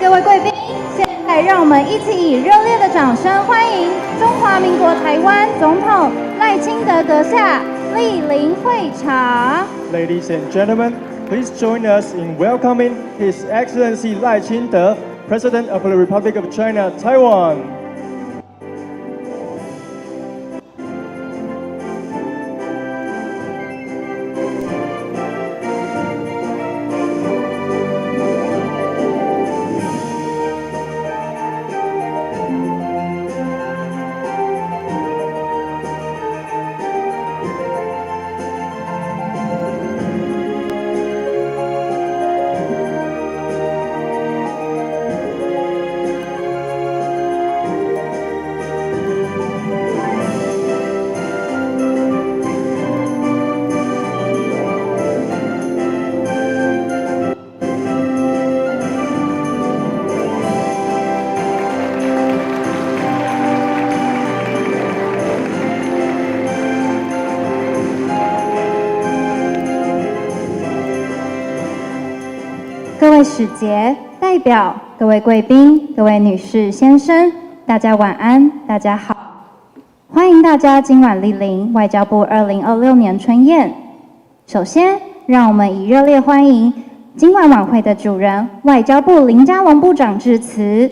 各位贵宾，现在让我们一起以热烈的掌声欢迎中华民国台湾总统赖清德阁下莅临会场。Ladies and gentlemen, please join us in welcoming His Excellency Lai Ching-te, President of the Republic of China, Taiwan. 各位使节、代表、各位贵宾、各位女士、先生，大家晚安，大家好！欢迎大家今晚莅临外交部2026年春宴。首先，让我们以热烈欢迎今晚晚会的主人外交部林佳龙部长致辞。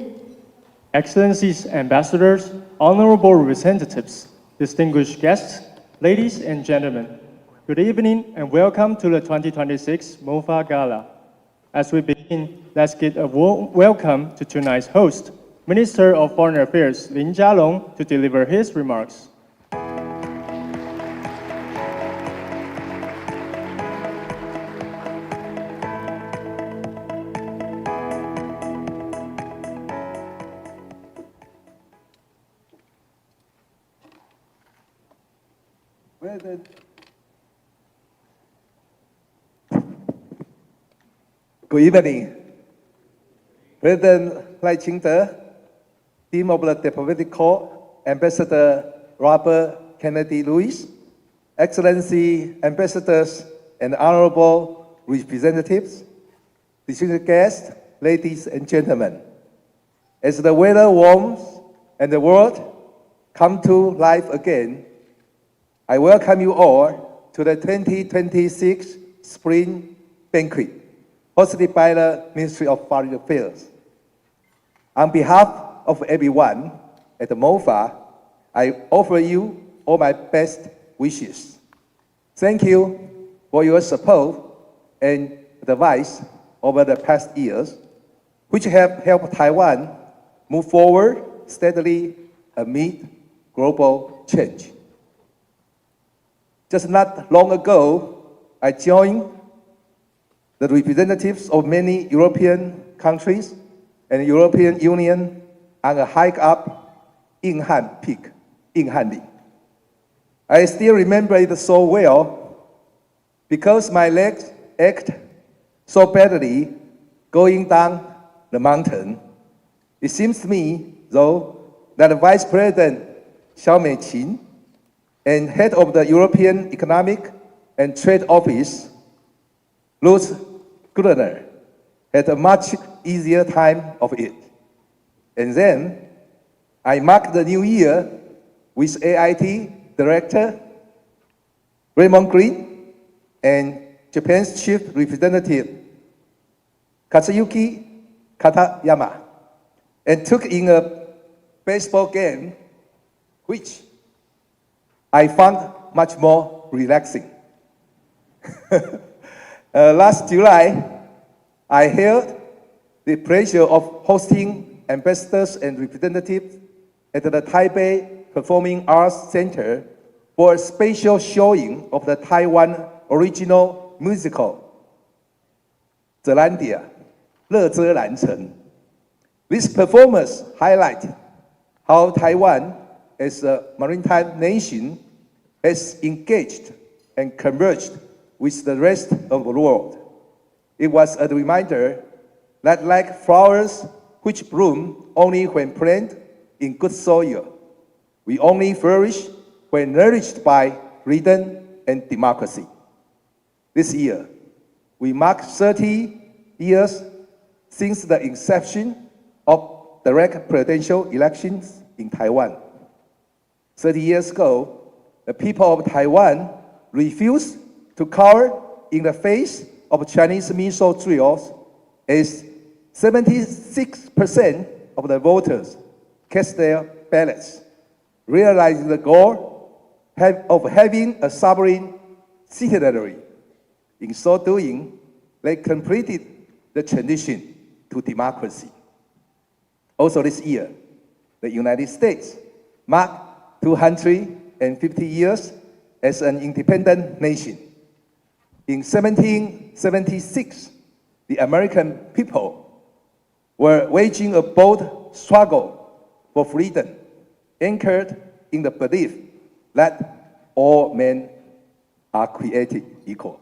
Excellencies, ambassadors, honorable representatives, distinguished guests, ladies and gentlemen, good evening and welcome to the 2026 MOFA Gala. As we begin, let's give a warm welcome to tonight's host, Minister of Foreign Affairs Lin Jialong, to deliver his remarks. ，Good evening, President Lai Ching-te, Team of the Diplomatic Corps, Ambassador Robert Kennedy Lewis, Excellency Ambassadors and Honorable Representatives, distinguished guests, ladies and gentlemen. As the weather warms and the world comes to life again, I welcome you all to the 2026 Spring Banquet, hosted by the Ministry of Foreign Affairs. On behalf of everyone at the MOFA, I offer you all my best wishes. Thank you for your support and advice over the past years, which have helped Taiwan move forward steadily amid global change. Just not long ago, I joined the representatives of many European countries and the European Union on a hike up Yinghan Peak, Yinghanli. I still remember it so well because my legs ached so badly going down the mountain. It seems to me, though, that Vice President蕭美琴and head of the European Economic and Trade Office, Lutz Gruner, had a much easier time of it. And then I marked the new year with AIT Director Raymond Green and Japan's Chief Representative Katsuyuki Katayama, and took in a baseball game, which I found much more relaxing. Last July, I held the pleasure of hosting ambassadors and representatives at the Taipei Performing Arts Center for a special showing of the Taiwan original musical, 泽兰蝶, 乐遮兰城. This performance highlighted how Taiwan, as a maritime nation, has engaged and converged with the rest of the world. It was a reminder that, like flowers which bloom only when planted in good soil, we only flourish when nourished by freedom and democracy. This year, we mark 30 years since the inception of direct presidential elections in Taiwan. 30 years ago, the people of Taiwan refused to cower in the face of Chinese missile drills as 76% of the voters cast their ballots, realizing the goal of having a sovereign citizenry. In so doing, they completed the transition to democracy. Also this year, the United States marked 250 years as an independent nation. In 1776, the American people were waging a bold struggle for freedom, anchored in the belief that all men are created equal.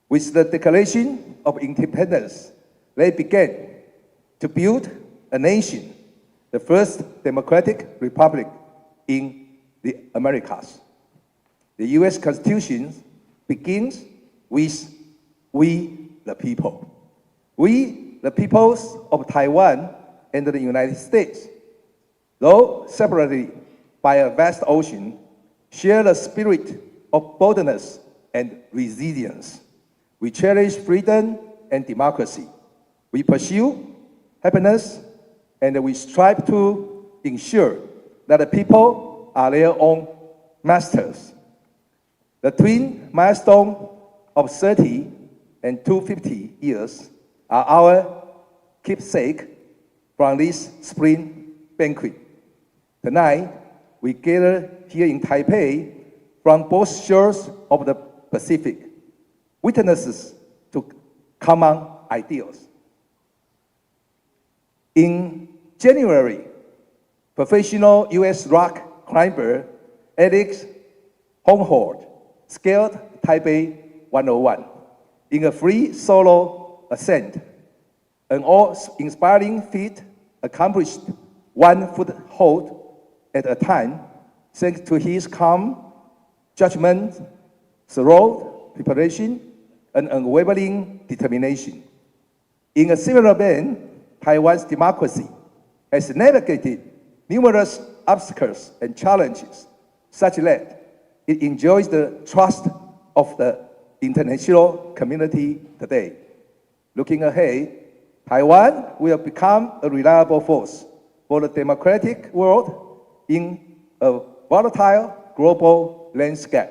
With the Declaration of Independence, they began to build a nation, the first democratic republic in the Americas. The US Constitution begins with "We the people." We, the peoples of Taiwan and the United States, though separated by a vast ocean, share the spirit of boldness and resilience. We cherish freedom and democracy. We pursue happiness, and we strive to ensure that the people are their own masters. The twin milestone of 30 and 250 years are our keepsake from this spring banquet. Tonight, we gather here in Taipei from both shores of the Pacific, witnesses to common ideals. In January, professional US rock climber Alex Honnold scaled Taipei 101 in a free solo ascent, an awe-inspiring feat accomplished 1 foothold at a time, thanks to his calm judgment, thorough preparation, and unwavering determination. In a similar vein, Taiwan's democracy has navigated numerous obstacles and challenges, such that it enjoys the trust of the international community today. Looking ahead, Taiwan will become a reliable force for the democratic world in a volatile global landscape.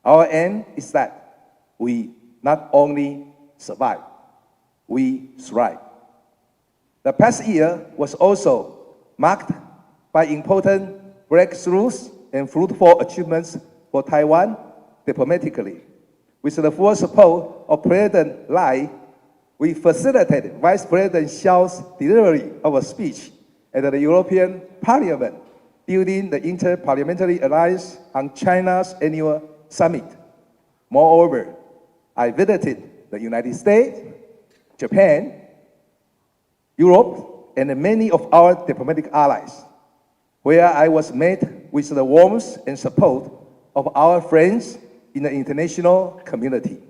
Our aim is that we not only survive, we thrive. The past year was also marked by important breakthroughs and fruitful achievements for Taiwan diplomatically. With the full support of President Lai, we facilitated Vice President Xiao's delivery of a speech at the European Parliament during the Inter-Parliamentary Alliance on China's annual summit. Moreover, I visited the United States, Japan, Europe, and many of our diplomatic allies, where I was met with the warmth and support of our friends in the international community.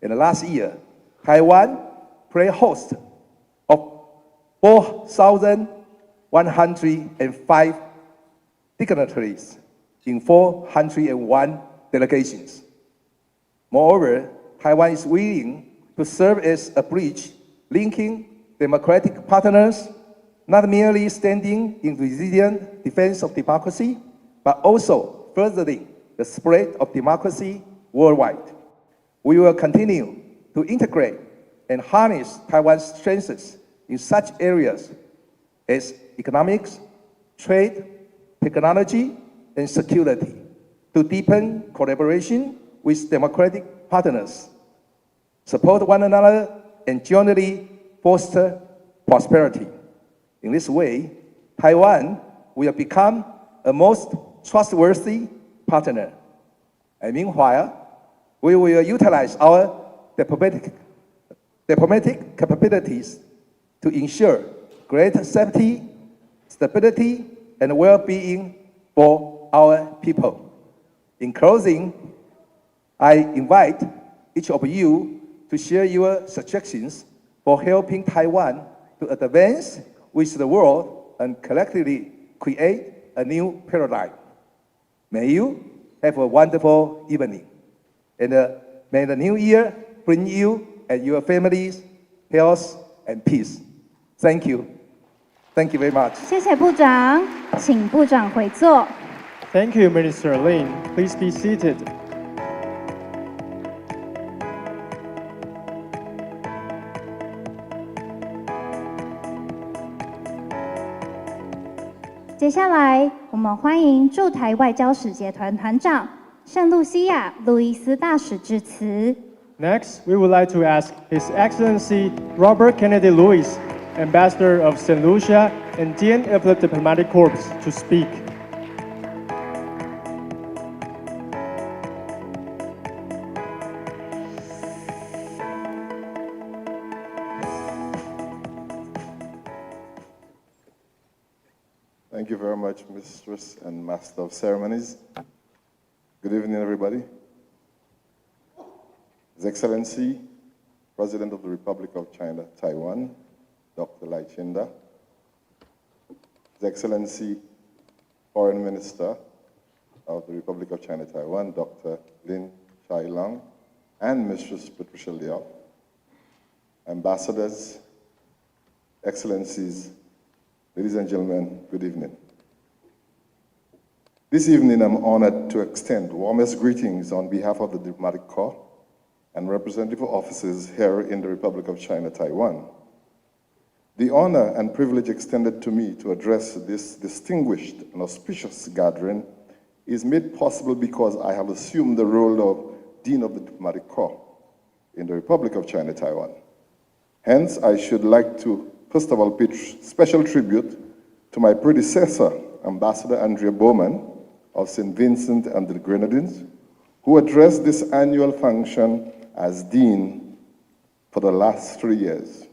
In the last year, Taiwan played host of 4,105 dignitaries in 401 delegations. Moreover, Taiwan is willing to serve as a bridge linking democratic partners, not merely standing in resilient defense of democracy, but also furthering the spread of democracy worldwide. We will continue to integrate and harness Taiwan's strengths in such areas as economics, trade, technology, and security to deepen collaboration with democratic partners, support one another, and jointly foster prosperity. In this way, Taiwan will become a most trustworthy partner. And meanwhile, we will utilize our diplomatic capabilities to ensure greater safety, stability, and well-being for our people. In closing, I invite each of you to share your suggestions for helping Taiwan to advance with the world and collectively create a new paradigm. May you have a wonderful evening. And may the new year bring you and your families health and peace. Thank you. Thank you very much. 谢谢部长，请部长回座。Thank you, Minister Lin. Please be seated. 接下来，我们欢迎驻台外交使节团团长圣露西亚路易斯大使致辞。Next, we would like to ask His Excellency Robert Kennedy Lewis, Ambassador of St. Lucia and Dean of the Diplomatic Corps, to speak. Thank you very much, Mistress and Master of Ceremonies. Good evening, everybody. His Excellency, President of the Republic of China, Taiwan, Dr. Lai Ching-te. His Excellency, Foreign Minister of the Republic of China, Taiwan, Dr. Lin Chai-lang, and Mistress Patricia Liao. Ambassadors, Excellencies, ladies and gentlemen, good evening. This evening, I'm honored to extend warmest greetings on behalf of the Diplomatic Corps and representative offices here in the Republic of China, Taiwan. The honor and privilege extended to me to address this distinguished and auspicious gathering is made possible because I have assumed the role of Dean of the Diplomatic Corps in the Republic of China, Taiwan. Hence, I should like to, first of all, pay special tribute to my predecessor, Ambassador Andrea Bowman of St. Vincent and the Grenadines, who addressed this annual function as Dean for the last 3 years.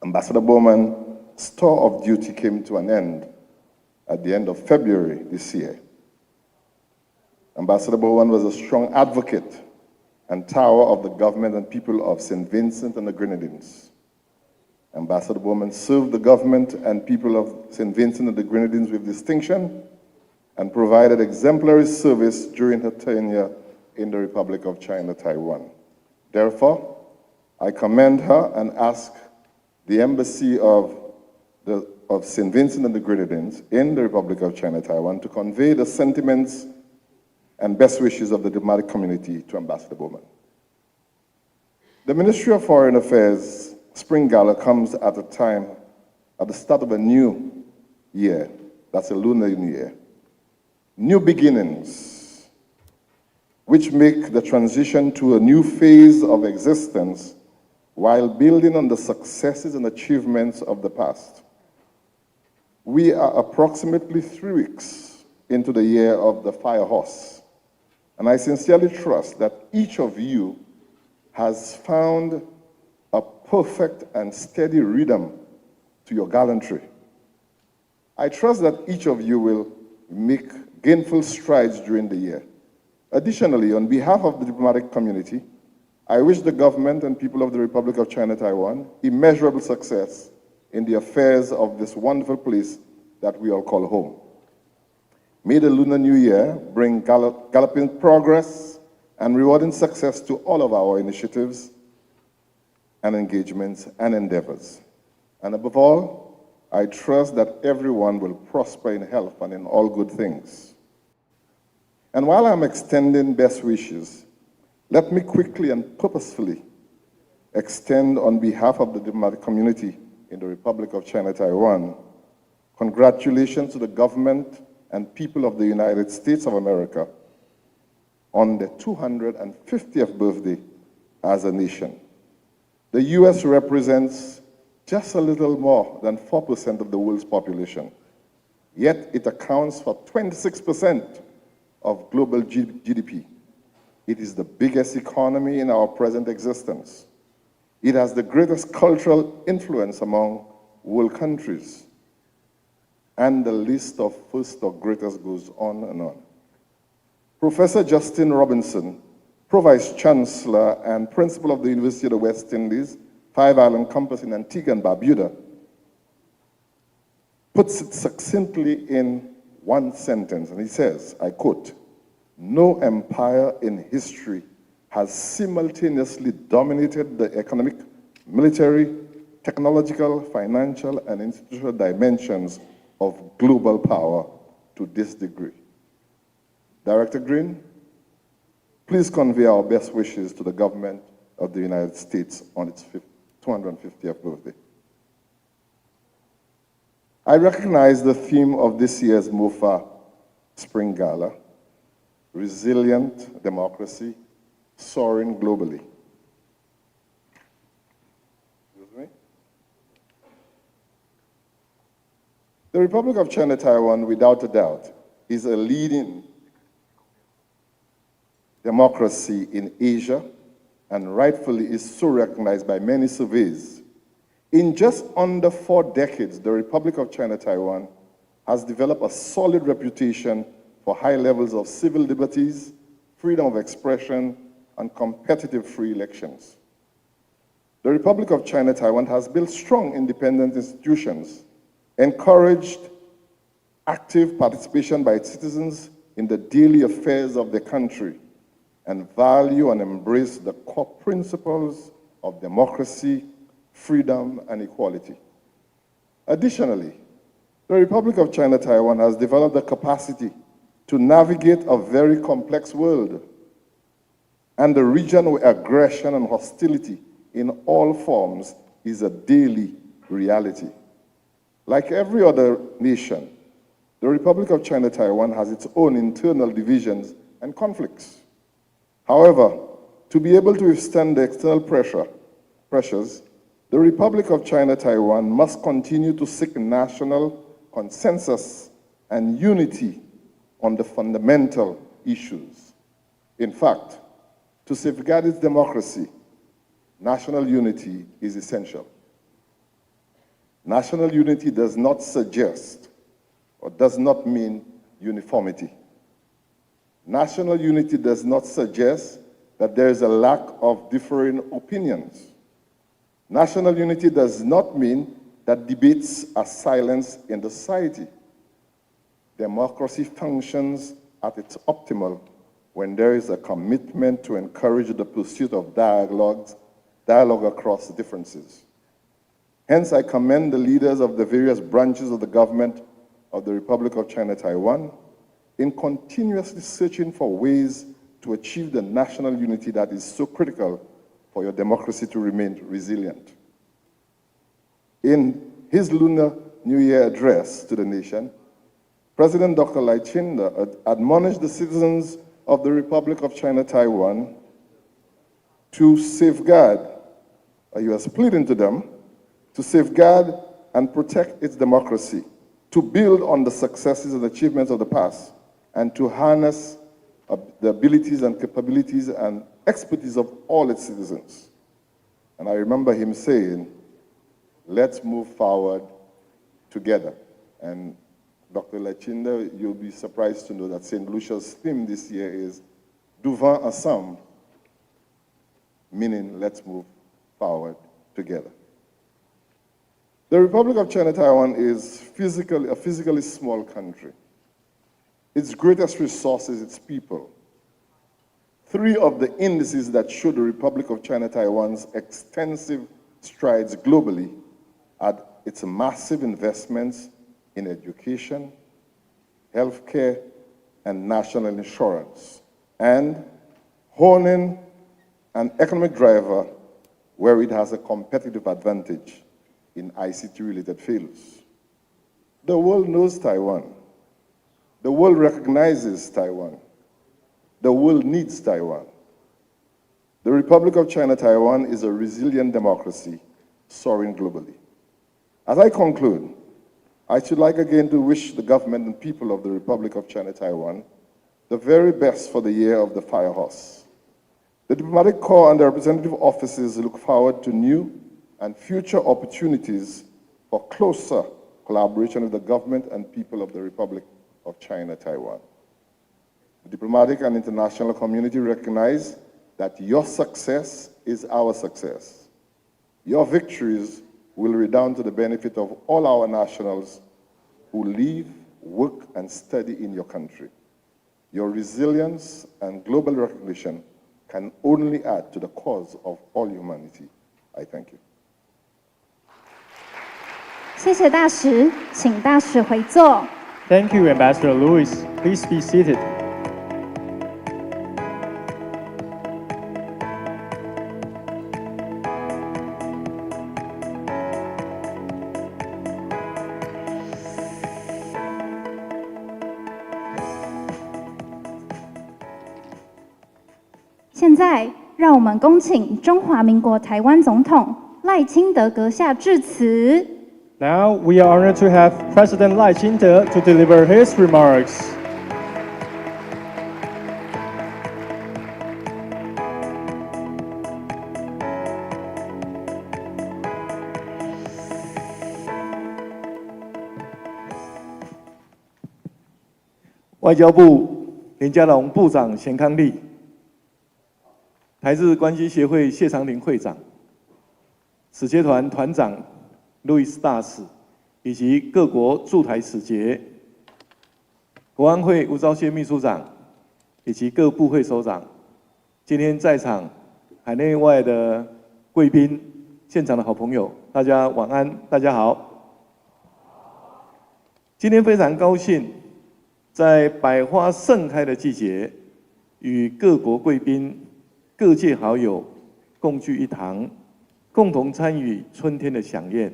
Ambassador Bowman's tour of duty came to an end at the end of February this year. Ambassador Bowman was a strong advocate and tower of the government and people of St. Vincent and the Grenadines. Ambassador Bowman served the government and people of St. Vincent and the Grenadines with distinction and provided exemplary service during her tenure in the Republic of China, Taiwan. Therefore, I commend her and ask the Embassy of St. Vincent and the Grenadines in the Republic of China, Taiwan to convey the sentiments and best wishes of the diplomatic community to Ambassador Bowman. The Ministry of Foreign Affairs Spring Gala comes at a time, at the start of a new year. That's a lunar new year. New beginnings, which make the transition to a new phase of existence while building on the successes and achievements of the past. We are approximately 3 weeks into the year of the fire horse, and I sincerely trust that each of you has found a perfect and steady rhythm to your gallantry. I trust that each of you will make gainful strides during the year. Additionally, on behalf of the diplomatic community, I wish the government and people of the Republic of China, Taiwan, immeasurable success in the affairs of this wonderful place that we all call home. May the Lunar New Year bring galloping progress and rewarding success to all of our initiatives and engagements and endeavors. And above all, I trust that everyone will prosper in health and in all good things. And while I'm extending best wishes, let me quickly and purposefully extend on behalf of the diplomatic community in the Republic of China, Taiwan, congratulations to the government and people of the United States of America on their 250th birthday as a nation. The US represents just a little more than 4% of the world's population, yet it accounts for 26% of global GDP. It is the biggest economy in our present existence. It has the greatest cultural influence among world countries. And the list of first or greatest goes on and on. Professor Justin Robinson, Pro-Vice Chancellor and Principal of the University of the West Indies, five-island campus in Antigua and Barbuda, puts it succinctly in one sentence, and he says, I quote, "No empire in history has simultaneously dominated the economic, military, technological, financial, and institutional dimensions of global power to this degree." Director Green, please convey our best wishes to the government of the United States on its 250th birthday. I recognize the theme of this year's MOFA Spring Gala, Resilient Democracy, Soaring Globally. Excuse me. The Republic of China Taiwan, without a doubt, is a leading democracy in Asia, and rightfully is so recognized by many surveys. In just under 4 decades, the Republic of China Taiwan has developed a solid reputation for high levels of civil liberties, freedom of expression, and competitive free elections. The Republic of China Taiwan has built strong independent institutions, encouraged active participation by its citizens in the daily affairs of the country, and value and embrace the core principles of democracy, freedom, and equality. Additionally, the Republic of China Taiwan has developed the capacity to navigate a very complex world and a region where aggression and hostility in all forms is a daily reality. Like every other nation, the Republic of China Taiwan has its own internal divisions and conflicts. However, to be able to withstand the external pressures, the Republic of China Taiwan must continue to seek national consensus and unity on the fundamental issues. In fact, to safeguard its democracy, national unity is essential. National unity does not suggest or does not mean uniformity. National unity does not suggest that there is a lack of differing opinions. National unity does not mean that debates are silenced in the society. Democracy functions at its optimal when there is a commitment to encourage the pursuit of dialogue across differences. Hence, I commend the leaders of the various branches of the government of the Republic of China Taiwan in continuously searching for ways to achieve the national unity that is so critical for your democracy to remain resilient. In his Lunar New Year address to the nation, President Dr. Lai Ching-te admonished the citizens of the Republic of China Taiwan to safeguard, he was pleading to them, to safeguard and protect its democracy, to build on the successes and achievements of the past, and to harness the abilities and capabilities and expertise of all its citizens. And I remember him saying, let's move forward together. And Dr. Lai Ching-te, you'll be surprised to know that St. Lucia's theme this year is Devant ensemble, meaning let's move forward together. The Republic of China Taiwan is a physically small country. Its greatest resource is its people. 3 of the indices that show the Republic of China Taiwan's extensive strides globally are its massive investments in education, healthcare, and national insurance, and honing an economic driver where it has a competitive advantage in ICT-related fields. The world knows Taiwan. The world recognizes Taiwan. The world needs Taiwan. The Republic of China Taiwan is a resilient democracy soaring globally. As I conclude, I should like again to wish the government and people of the Republic of China Taiwan the very best for the year of the Fire Horse. The Diplomatic Corps and the representative offices look forward to new and future opportunities for closer collaboration with the government and people of the Republic of China Taiwan. The diplomatic and international community recognize that your success is our success. Your victories will redound to the benefit of all our nationals who live, work, and study in your country. Your resilience and global recognition can only add to the cause of all humanity. I thank you. 谢谢大使，请大使回座。Thank you, Ambassador Louis. Please be seated. 现在，让我们恭请中华民国台湾总统赖清德阁下致辞。Now we are honored to have President Lai Ching-te to deliver his remarks. 外交部林佳龙部长钱康利，台日关系协会谢长廷会长，使节团团长路易斯大使，以及各国驻台使节、国安会吴钊燮秘书长，以及各部会首长，今天在场海内外的贵宾、现场的好朋友，大家晚安，大家好。今天非常高兴，在百花盛开的季节，与各国贵宾、各界好友共聚一堂，共同参与春天的飨宴。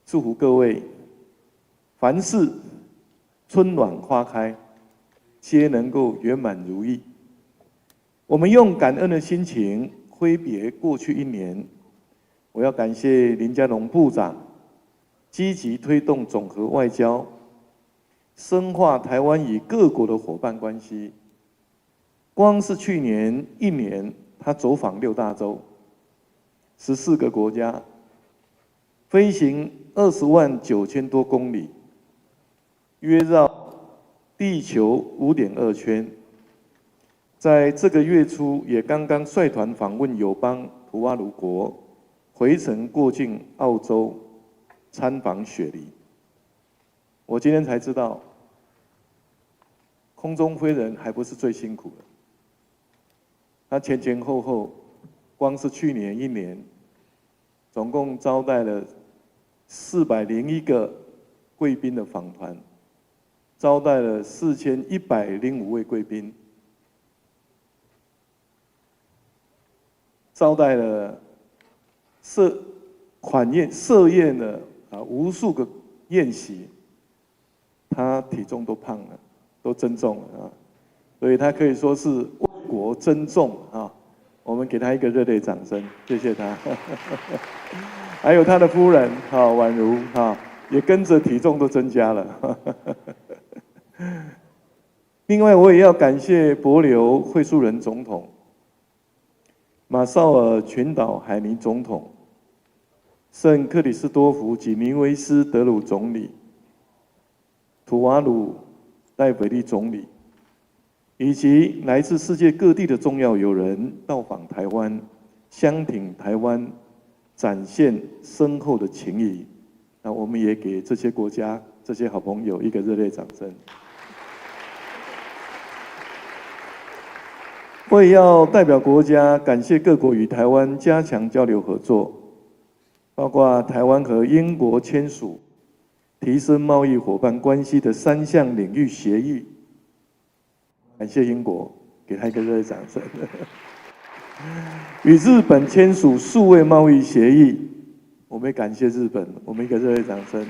祝福各位，凡事春暖花开，皆能够圆满如意。我们用感恩的心情挥别过去一年，我要感谢林佳龙部长积极推动总和外交，深化台湾与各国的伙伴关系。光是去年一年，他走访6大洲，14个国家，飞行20万9千多公里，约绕地球5.2圈。在这个月初，也刚刚率团访问友邦图瓦卢国，回程过境澳洲，参访雪梨。我今天才知道，空中飞人还不是最辛苦的。他前前后后，光是去年一年，总共招待了401个贵宾的访团，招待了4105位贵宾，招待了设宴的无数个宴席，他体重都胖了，都增重了啊，所以他可以说是为国增重啊。我们给他一个热烈掌声，谢谢他。还有他的夫人婉如也跟着体重都增加了。另外，我也要感谢帛琉惠恕仁总统、马绍尔群岛海尼总统、圣克里斯多福及尼维斯德鲁总理、图瓦鲁戴维利总理，以及来自世界各地的重要友人到访台湾，相挺台湾，展现深厚的情谊。那我们也给这些国家、这些好朋友一个热烈掌声。我也要代表国家感谢各国与台湾加强交流合作，包括台湾和英国签署提升贸易伙伴关系的3项领域协议。感谢英国，给他一个热烈掌声。与日本签署数位贸易协议，我们也感谢日本，我们一个热烈掌声。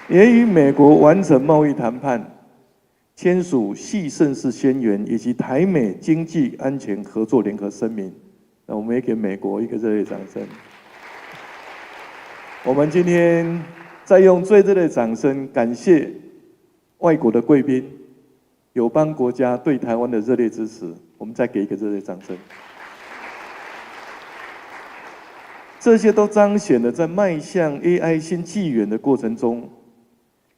也与美国完成贸易谈判，签署系盛事宣言以及台美经济安全合作联合声明，那我们也给美国一个热烈掌声。我们今天再用最热烈的掌声感谢外国的贵宾、友邦国家对台湾的热烈支持，我们再给一个热烈掌声。这些都彰显了在迈向 AI 新纪元的过程中，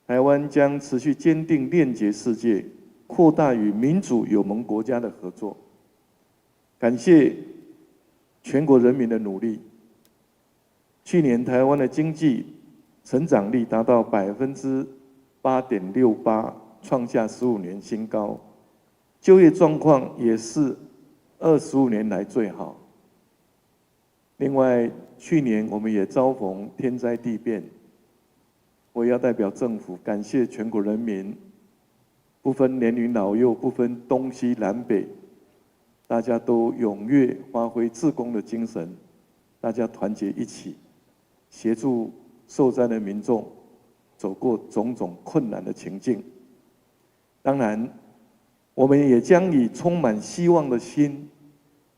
台湾将持续坚定链结世界、扩大与民主友盟国家的合作。感谢全国人民的努力，去年台湾的经济成长率达到8.68%，创下15年新高，就业状况也是25年来最好。另外，去年我们也遭逢天灾地变，我也要代表政府感谢全国人民，不分年龄老幼，不分东西南北，大家都踊跃发挥志工的精神，大家团结一起，协助受灾的民众走过种种困难的情境。当然，我们也将以充满希望的心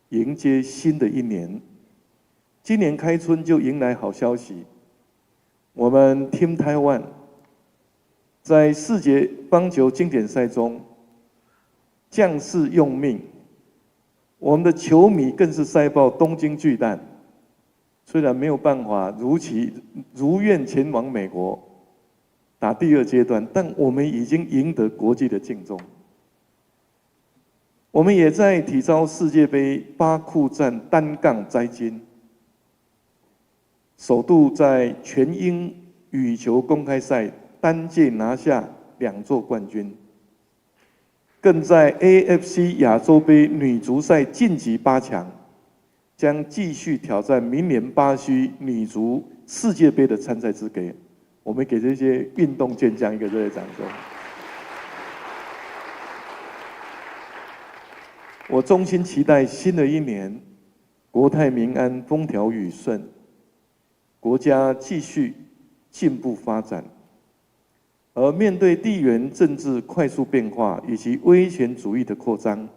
迎接新的一年。今年开春就迎来好消息，我们 Team Taiwan 在世界棒球经典赛中将士用命，我们的球迷更是塞爆东京巨蛋。虽然没有办法如愿前往美国打第2阶段，但我们已经赢得国际的敬重。我们也在体操世界杯巴库站单杠摘金，首度在全英羽球公开赛单届拿下2座冠军，更在 AFC 亚洲杯女足赛晋级8强，将继续挑战明年巴西女足世界杯的参赛资格。我们给这些运动健将一个热烈掌声。我衷心期待新的一年，国泰民安，风调雨顺，国家继续进步发展。而面对地缘政治快速变化以及威权主义的扩张，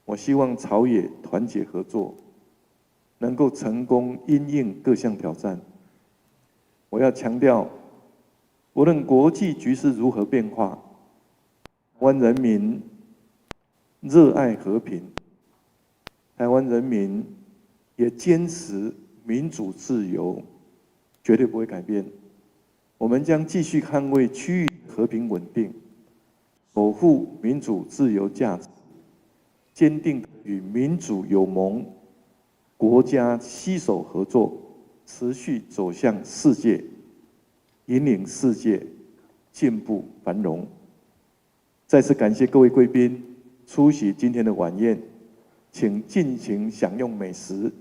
我希望朝野团结合作，能够成功因应各项挑战。我要强调，无论国际局势如何变化，台湾人民热爱和平，台湾人民也坚持民主自由，绝对不会改变。我们将继续捍卫区域和平稳定，守护民主自由价值，坚定与民主友盟国家携手合作，持续走向世界，引领世界进步繁荣。再次感谢各位贵宾出席今天的晚宴，请尽情享用美食，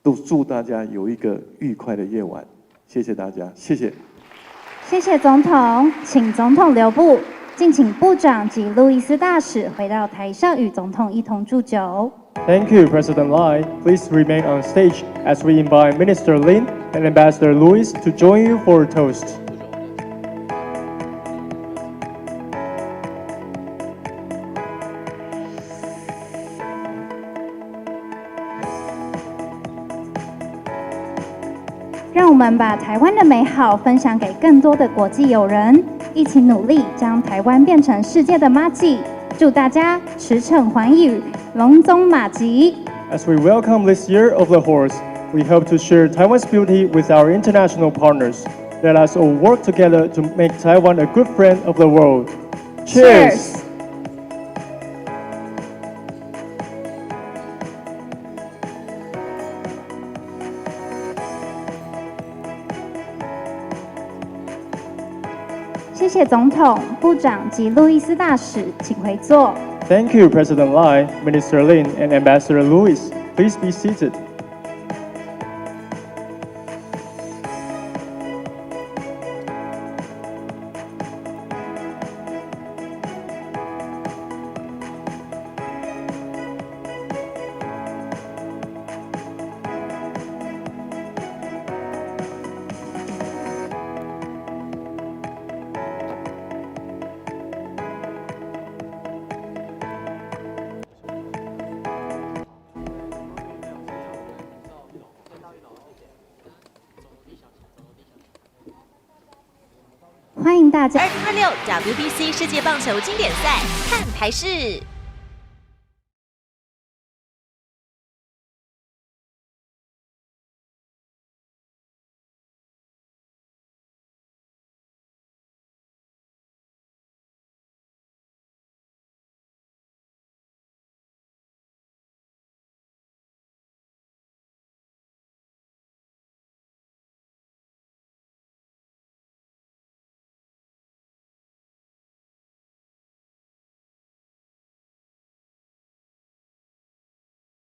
都祝大家有一个愉快的夜晚。谢谢大家，谢谢。谢谢总统，请总统留步，敬请部长及路易斯大使回到台上与总统一同祝酒。Thank you, President Lai. Please remain on stage as we invite Minister Lin and Ambassador Louis to join you for a toast. 让我们把台湾的美好分享给更多的国际友人，一起努力将台湾变成世界的妈吉。祝大家驰骋寰宇，龙宗马吉。As we welcome this year of the horse, we hope to share Taiwan's beauty with our international partners. Let us all work together to make Taiwan a good friend of the world. Cheers! 谢谢总统、部长及路易斯大使，请回座。Thank you, President Lai, Minister Lin, and Ambassador Louis. Please be seated. 欢迎大家。2026WBC 世界棒球经典赛，看台视。